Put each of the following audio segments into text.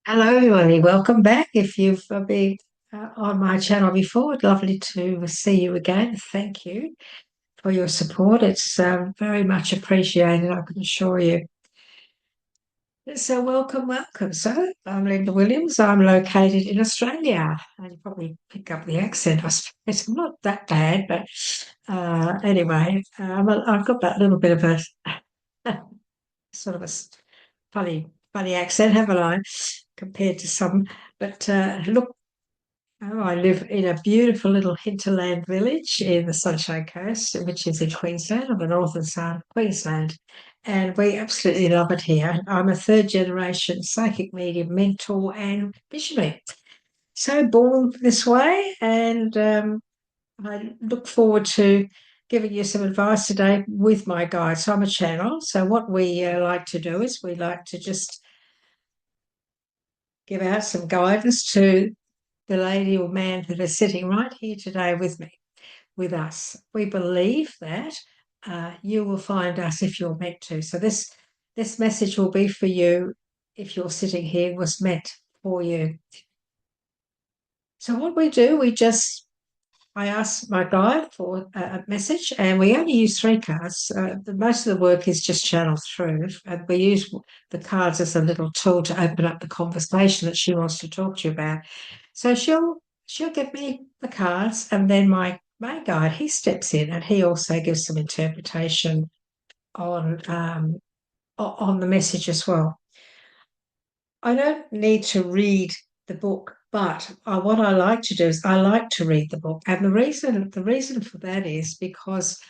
Hello, everybody. Welcome back. If you've been on my channel before, it's lovely to see you again. Thank you for your support. It's very much appreciated, I can assure you. So, welcome. So, I'm Linda Williams. I'm located in Australia, and you probably pick up the accent, I suppose. I'm not that bad, but anyway, I've got that little bit of a sort of funny accent, haven't I, compared to some? But look. Oh, I live in a beautiful little hinterland village in the Sunshine Coast, which is in Queensland, on the northern side of Queensland. And we absolutely love it here. I'm a third generation psychic medium, mentor, and visionary. So born this way, and I look forward to giving you some advice today with my guide. So I'm a channel. So what we like to do is we like to just give out some guidance to the lady or man that is sitting right here today with us. We believe that you will find us if you're meant to. So this message will be for you if you're sitting here, was meant for you. So what we do, I ask my guide for a message, and we only use three cards. Most of the work is just channeled through, and we use the cards as a little tool to open up the conversation that she wants to talk to you about. So she'll give me the cards, and then my guide, he steps in, and he also gives some interpretation on the message as well. I don't need to read the book, but what I like to do is I like to read the book, and the reason for that is because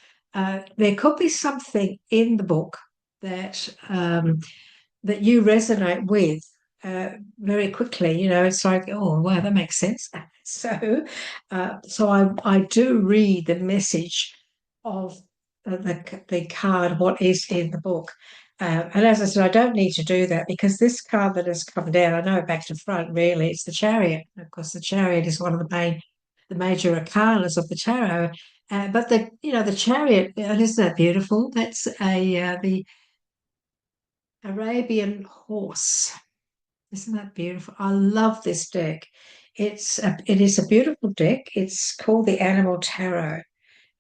there could be something in the book that that you resonate with very quickly. You know, it's like, oh wow, that makes sense. So I do read the message of the card, what is in the book. And as I said, I don't need to do that because this card that has come down, I know back to front, really, it's the Chariot. Of course, the Chariot is one of the major arcanas of the tarot. But the Chariot, isn't that beautiful? That's the Arabian horse. Isn't that beautiful? I love this deck. It is a beautiful deck. It's called the Animal Tarot,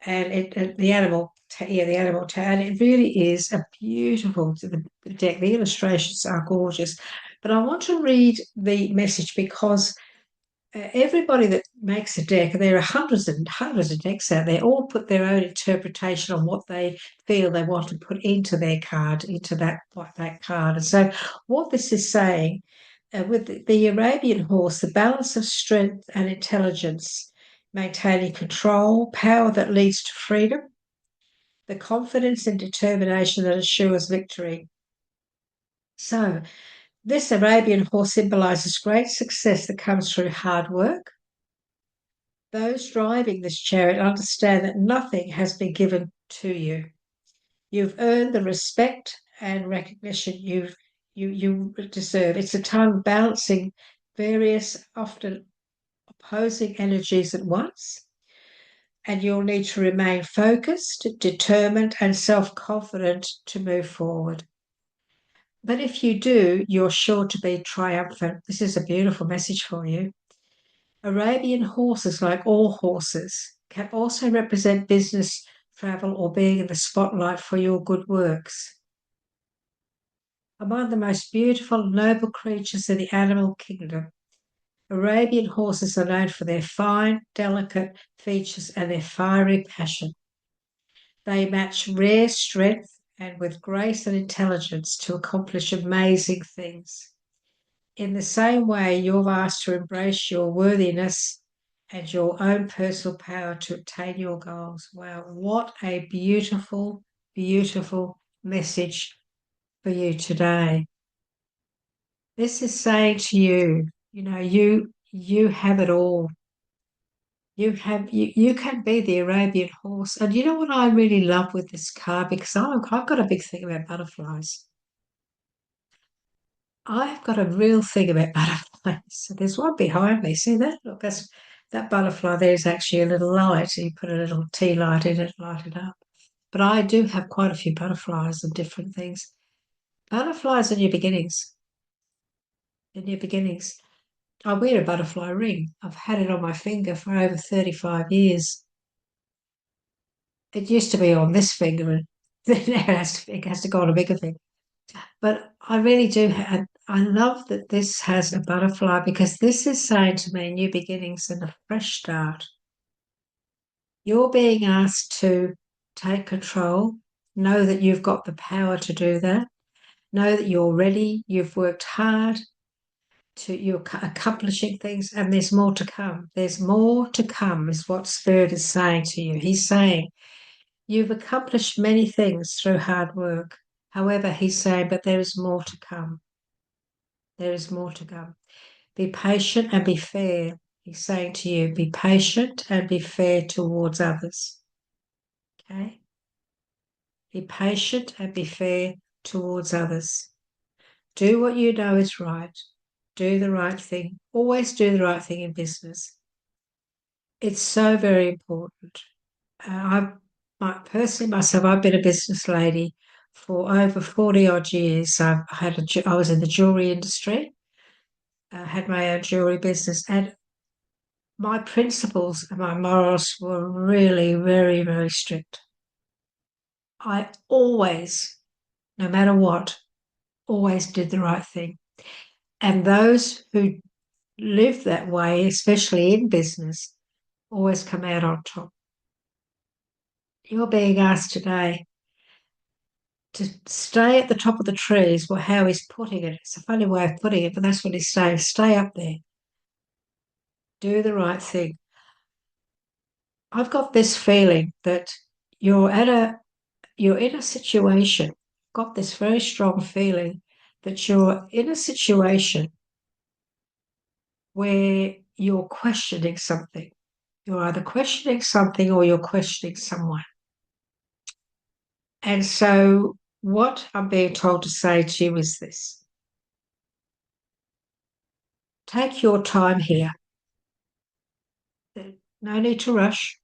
and the animal tarot. And it really is a beautiful deck. The illustrations are gorgeous, but I want to read the message because everybody that makes a deck, and there are hundreds and hundreds of decks out there, all put their own interpretation on what they feel they want to put into their card, into that card. And so, what this is saying with the Arabian horse, the balance of strength and intelligence, maintaining control, power that leads to freedom, the confidence and determination that assures victory. So, this Arabian horse symbolizes great success that comes through hard work. Those driving this chariot understand that nothing has been given to you. You've earned the respect and recognition you deserve. It's a time of balancing various, often opposing energies at once, and you'll need to remain focused, determined, and self-confident to move forward. But if you do, you're sure to be triumphant. This is a beautiful message for you. Arabian horses, like all horses, can also represent business, travel, or being in the spotlight for your good works. Among the most beautiful, noble creatures in the animal kingdom, Arabian horses are known for their fine, delicate features and their fiery passion. They match rare strength and with grace and intelligence to accomplish amazing things. In the same way, you're asked to embrace your worthiness and your own personal power to obtain your goals. Wow, what a beautiful, beautiful message for you today. This is saying to you, you have it all. You can be the Arabian horse. And you know what I really love with this card? Because I've got a big thing about butterflies. I've got a real thing about butterflies. So there's one behind me. See that? Look, that butterfly there is actually a little light. You put a little tea light in it, light it up. But I do have quite a few butterflies and different things. Butterflies are new beginnings. the new beginnings. I wear a butterfly ring. I've had it on my finger for over 35 years. It used to be on this finger, and then it has to go on a bigger finger. But I really do. I love that this has a butterfly because this is saying to me new beginnings and a fresh start. You're being asked to take control, know that you've got the power to do that, know that you're ready, you've worked hard, you're accomplishing things, and there's more to come. There's more to come, is what Spirit is saying to you. He's saying, you've accomplished many things through hard work. However, he's saying, but there is more to come. There is more to come. Be patient and be fair. He's saying to you, be patient and be fair towards others. Okay? Be patient and be fair towards others. Do what you know is right. Do the right thing. Always do the right thing in business. It's so very important. Personally myself, I've been a business lady for over 40 odd years. I was in the jewelry industry. I had my own jewelry business, and my principles and my morals were really very, very strict. I always, no matter what, always did the right thing. And those who live that way, especially in business, always come out on top. You're being asked today to stay at the top of the trees, well, how he's putting it. It's a funny way of putting it, but that's what he's saying. Stay up there. Do the right thing. I've got this feeling that you're in a situation, got this very strong feeling that you're in a situation where you're questioning something. You're either questioning something or you're questioning someone. And so, what I'm being told to say to you is this: take your time here. No need to rush.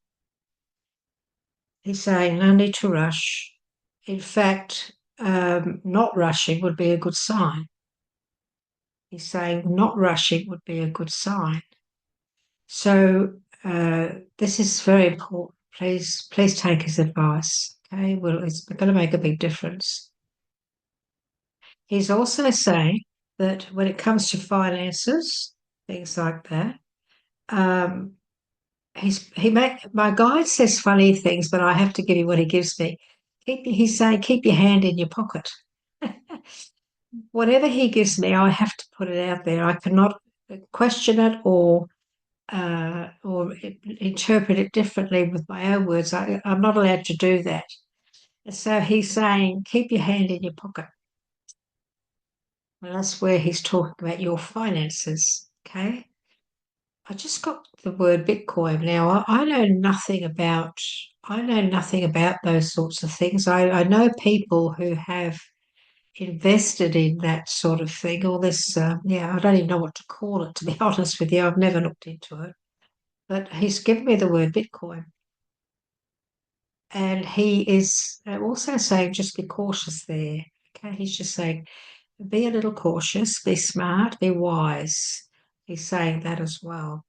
He's saying, no need to rush. In fact, not rushing would be a good sign. He's saying not rushing would be a good sign. So this is very important. Please take his advice. Okay, well, it's going to make a big difference. He's also saying that when it comes to finances, things like that, um, my guide says funny things, but I have to give you what he gives me. He's saying keep your hand in your pocket. Whatever he gives me, I have to put it out there. I cannot question it or interpret it differently with my own words. I'm not allowed to do that. So he's saying, keep your hand in your pocket. Well, that's where he's talking about your finances. Okay. I just got the word Bitcoin now. I know nothing about. I know nothing about those sorts of things. I know people who have invested in that sort of thing. All this, I don't even know what to call it. To be honest with you, I've never looked into it. But he's given me the word Bitcoin. And he is also saying just be cautious there. Okay, he's just saying be a little cautious, be smart, be wise. He's saying that as well.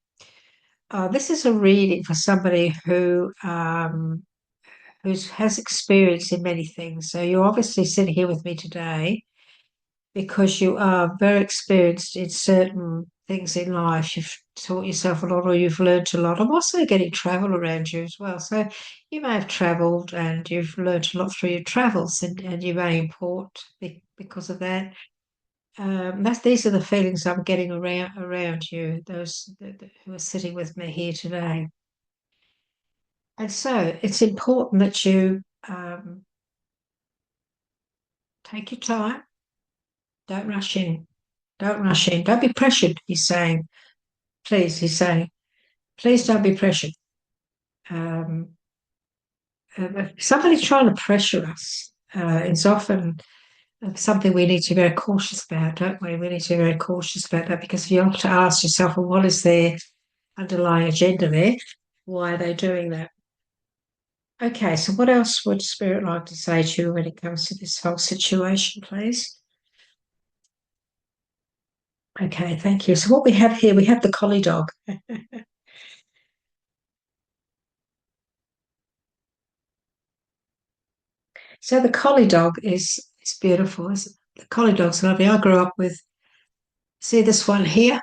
This is a reading for somebody who has experience in many things. So you're obviously sitting here with me today because you are very experienced in certain things in life. You've taught yourself a lot or you've learned a lot. I'm also getting travel around you as well. So you may have travelled and you've learned a lot through your travels and you may import because of that. These are the feelings I'm getting around you, those who are sitting with me here today. And so it's important that you take your time. Don't rush in. Don't rush in. Don't be pressured, he's saying. Please, he's saying, please don't be pressured. Um, if somebody's trying to pressure us, it's often something we need to be very cautious about, don't we? We need to be very cautious about that because you have to ask yourself, well, what is their underlying agenda there? Why are they doing that? Okay, so what else would Spirit like to say to you when it comes to this whole situation, please? Okay, thank you. So what we have here, we have the collie dog. So the collie dog is beautiful. The collie dog's lovely. I grew up with, see this one here?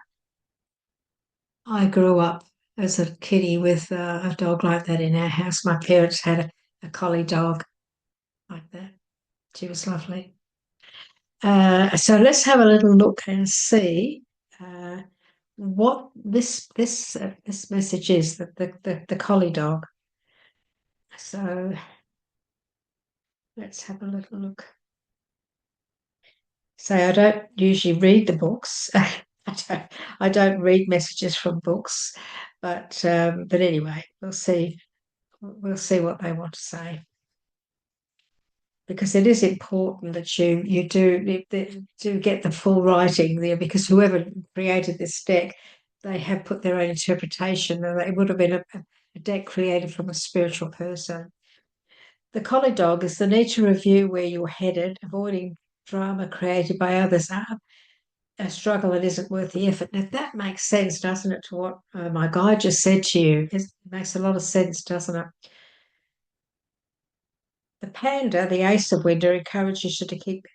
I grew up as a kiddie with a dog like that in our house. My parents had a collie dog like that. She was lovely. So let's have a little look and see uh, what this message is. The collie dog. So let's have a little look. So I don't usually read the books. I don't read messages from books, but anyway, we'll see. We'll see what they want to say, because it is important that you do get the full writing there, because whoever created this deck, they have put their own interpretation, and it would have been a deck created from a spiritual person. The collie dog is the need to review where you're headed, avoiding drama created by others. A struggle that isn't worth the effort. Now that makes sense, doesn't it, to what my guide just said to you? It makes a lot of sense, doesn't it? The panda, the ace of winter, encourages you to keep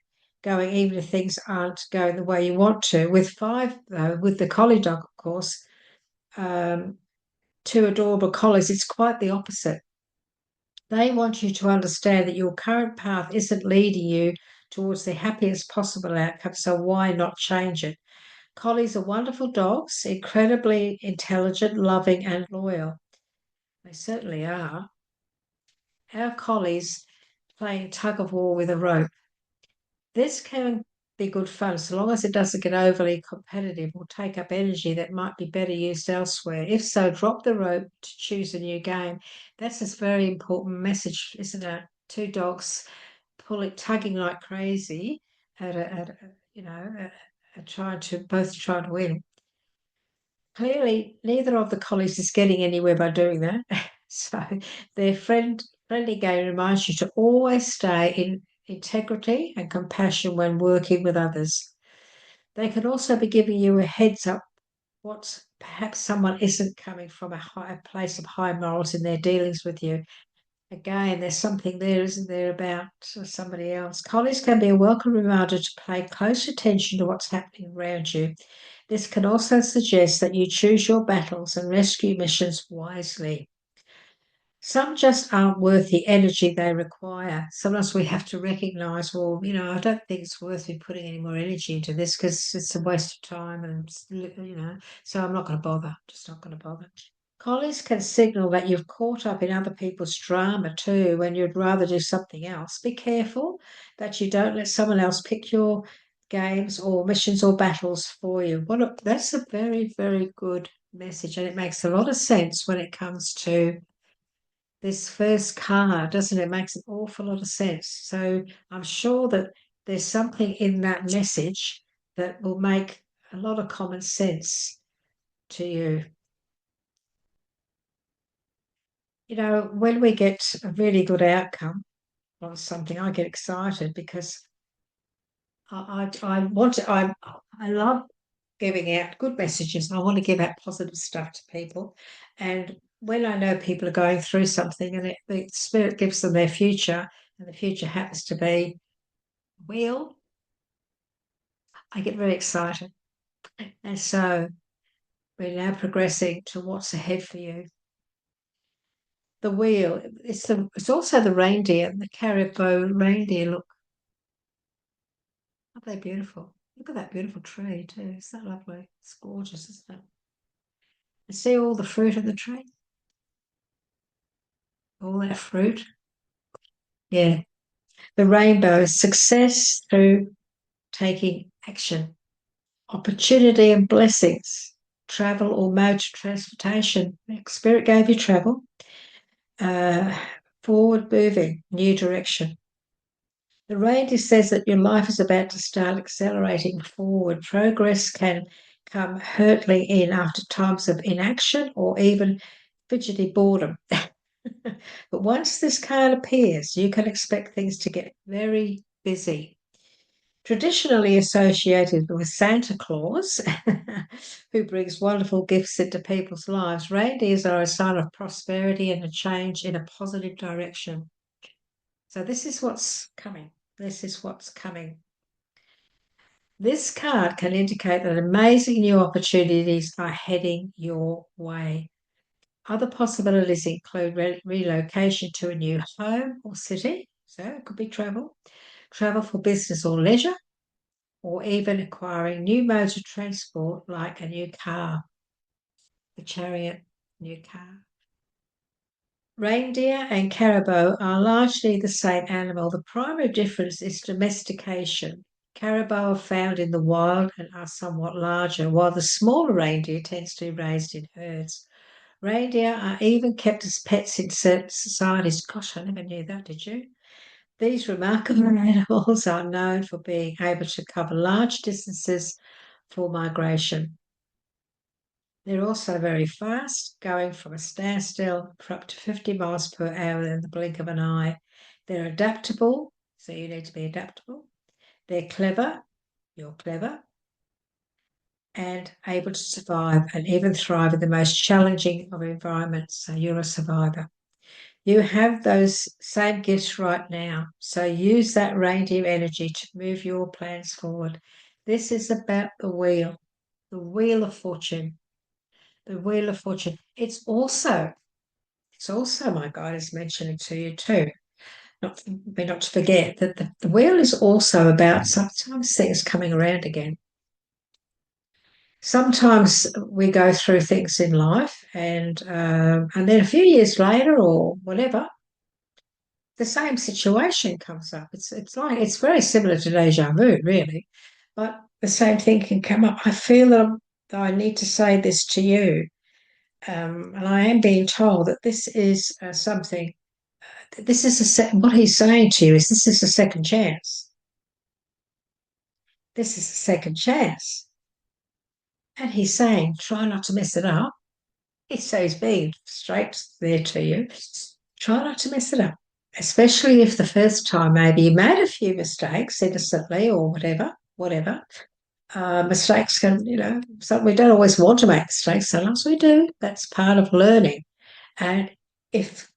going even if things aren't going the way you want to. With five, though, with the collie dog, of course, um, two adorable collies, it's quite the opposite. They want you to understand that your current path isn't leading you towards the happiest possible outcome, so why not change it? Collies are wonderful dogs, incredibly intelligent, loving, and loyal. They certainly are. Our collies playing tug of war with a rope. This can be good fun so long as it doesn't get overly competitive or take up energy that might be better used elsewhere. If so, drop the rope to choose a new game. That's a very important message, isn't it? Two dogs tugging like crazy at trying to both try to win. Clearly, neither of the collies is getting anywhere by doing that. So their friendly game reminds you to always stay in integrity and compassion when working with others. They can also be giving you a heads up what perhaps someone isn't coming from a higher place of high morals in their dealings with you. Again, there's something there, isn't there, about somebody else. Collies can be a welcome reminder to pay close attention to what's happening around you. This can also suggest that you choose your battles and rescue missions wisely. Some just aren't worth the energy they require. Sometimes we have to recognize, well, I don't think it's worth me putting any more energy into this because it's a waste of time, and so I'm not going to bother. Just not going to bother. Collies can signal that you've caught up in other people's drama too when you'd rather do something else. Be careful that you don't let someone else pick your games or missions or battles for you. That's a very, very good message, and it makes a lot of sense when it comes to this first card, doesn't it? It makes an awful lot of sense. So I'm sure that there's something in that message that will make a lot of common sense to you. When we get a really good outcome on something, I get excited because I want to, I love giving out good messages. I want to give out positive stuff to people. And when I know people are going through something and the spirit gives them their future, and the future happens to be wheel, I get very excited. And so we're now progressing to what's ahead for you. The wheel, it's also the reindeer, the Chariot reindeer. Look, aren't they beautiful? Look at that beautiful tree too. It's that lovely. It's gorgeous, isn't it? You see all the fruit in the tree? All that fruit. Yeah. The rainbow is success through taking action, opportunity and blessings, travel or mode of transportation. Spirit gave you travel, uh, forward moving, new direction. The reindeer says that your life is about to start accelerating forward. Progress can come hurtling in after times of inaction or even fidgety boredom. But once this card appears, you can expect things to get very busy. Traditionally associated with Santa Claus, who brings wonderful gifts into people's lives, reindeers are a sign of prosperity and a change in a positive direction. So this is what's coming. This is what's coming. This card can indicate that amazing new opportunities are heading your way. Other possibilities include relocation to a new home or city, so it could be travel for business or leisure, or even acquiring new modes of transport like a new car, the Chariot, new car. Reindeer and caribou are largely the same animal. The primary difference is domestication. Caribou are found in the wild and are somewhat larger, while the smaller reindeer tends to be raised in herds. Reindeer are even kept as pets in certain societies. Gosh, I never knew that, did you? These remarkable animals are known for being able to cover large distances for migration. They're also very fast, going from a standstill for up to 50 miles per hour in the blink of an eye. They're adaptable, so you need to be adaptable. They're clever, you're clever, and able to survive and even thrive in the most challenging of environments, so you're a survivor. You have those same gifts right now, so use that reindeer energy to move your plans forward. This is about the wheel of fortune. The Wheel of Fortune. It's also my guide is mentioning to you too. Not to forget that the wheel is also about sometimes things coming around again. Sometimes we go through things in life, and then a few years later or whatever, the same situation comes up. It's very similar to deja vu, really, but the same thing can come up. I feel that I need to say this to you. And I am being told that this is something. This is what he's saying to you is this is a second chance. This is a second chance, and he's saying try not to mess it up. So he's being straight there to you. Try not to mess it up, especially if the first time maybe you made a few mistakes innocently or whatever. Mistakes can, we don't always want to make mistakes. Sometimes we do. That's part of learning. And if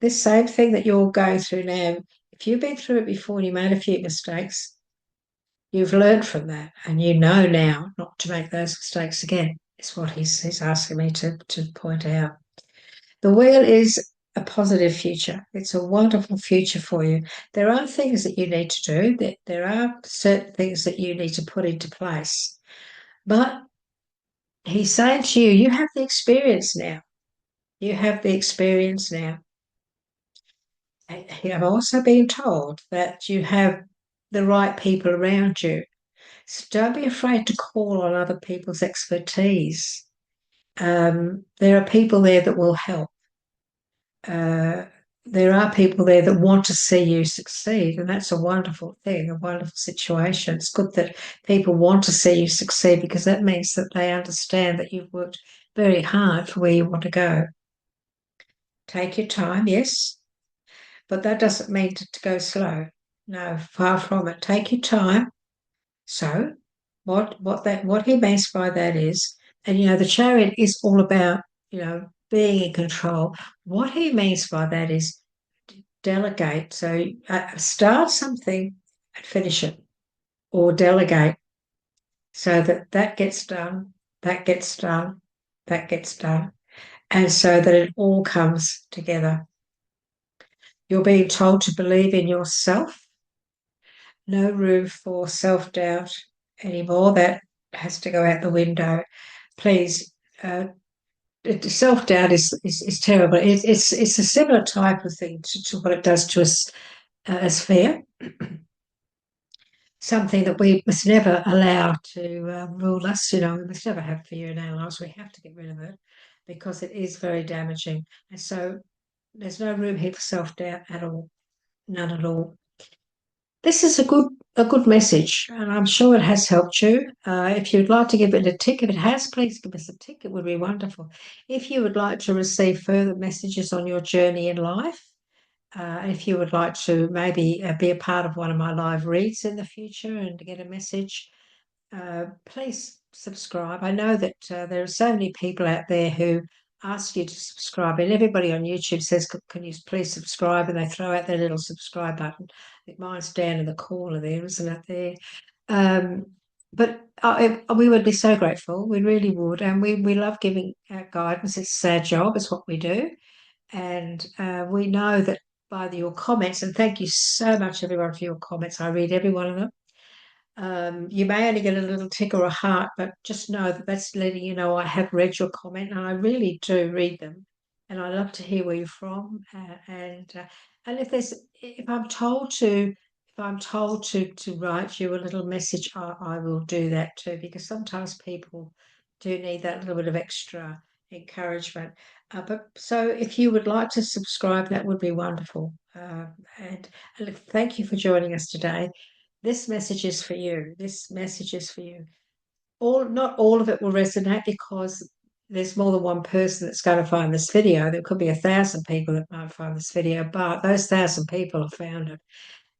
this same thing that you're going through now, if you've been through it before and you made a few mistakes, you've learned from that and you know now not to make those mistakes again. Is what he's asking me to point out. The wheel is a positive future. It's a wonderful future for you. There are things that you need to do. There are certain things that you need to put into place. But he's saying to you, you have the experience now. You have the experience now. I've also been told that you have the right people around you. So don't be afraid to call on other people's expertise. There are people there that will help. There are people there that want to see you succeed, and that's a wonderful thing, a wonderful situation. It's good that people want to see you succeed because that means that they understand that you've worked very hard for where you want to go. Take your time, yes, but that doesn't mean to go slow. No, far from it. Take your time. So what he means by that is, and the chariot is all about, being in control. What he means by that is delegate. So start something and finish it, or delegate so that gets done, that gets done, that gets done, and so that it all comes together. You're being told to believe in yourself. No room for self-doubt anymore. That has to go out the window. Please, self-doubt is terrible. It's a similar type of thing to what it does to us as fear. Something that we must never allow to rule us. We must never have fear in our lives. We have to get rid of it because it is very damaging. And so there's no room here for self-doubt at all. None at all. This is a good message, and I'm sure it has helped you. If you'd like to give it a tick, if it has, please give us a tick. It would be wonderful. If you would like to receive further messages on your journey in life, If you would like to maybe be a part of one of my live reads in the future and get a message, please subscribe. I know that there are so many people out there who ask you to subscribe, and everybody on YouTube says, "Can you please subscribe?" And they throw out their little subscribe button. I think mine's down in the corner there, isn't it? There. Um, but we would be so grateful. We really would, and we love giving out guidance. It's our job. It's what we do, and we know that by your comments. And thank you so much, everyone, for your comments. I read every one of them. You may only get a little tick or a heart, but just know that that's letting you know I have read your comment, and I really do read them, and I love to hear where you're from. And if I'm told to write you a little message, I will do that too, because sometimes people do need that little bit of extra encouragement. But so if you would like to subscribe, that would be wonderful. And thank you for joining us today. This message is for you. This message is for you. Not all of it will resonate because there's more than one person that's going to find this video. There could be 1,000 people that might find this video, but those 1,000 people have found it,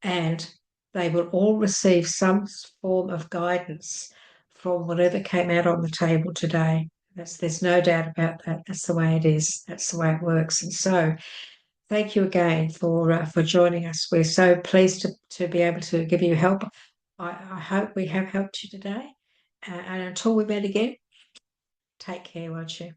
and they will all receive some form of guidance from whatever came out on the table today. There's no doubt about that. That's the way it is. That's the way it works. And so thank you again for joining us. We're so pleased to be able to give you help. I hope we have helped you today. And until we meet again, take care, won't you?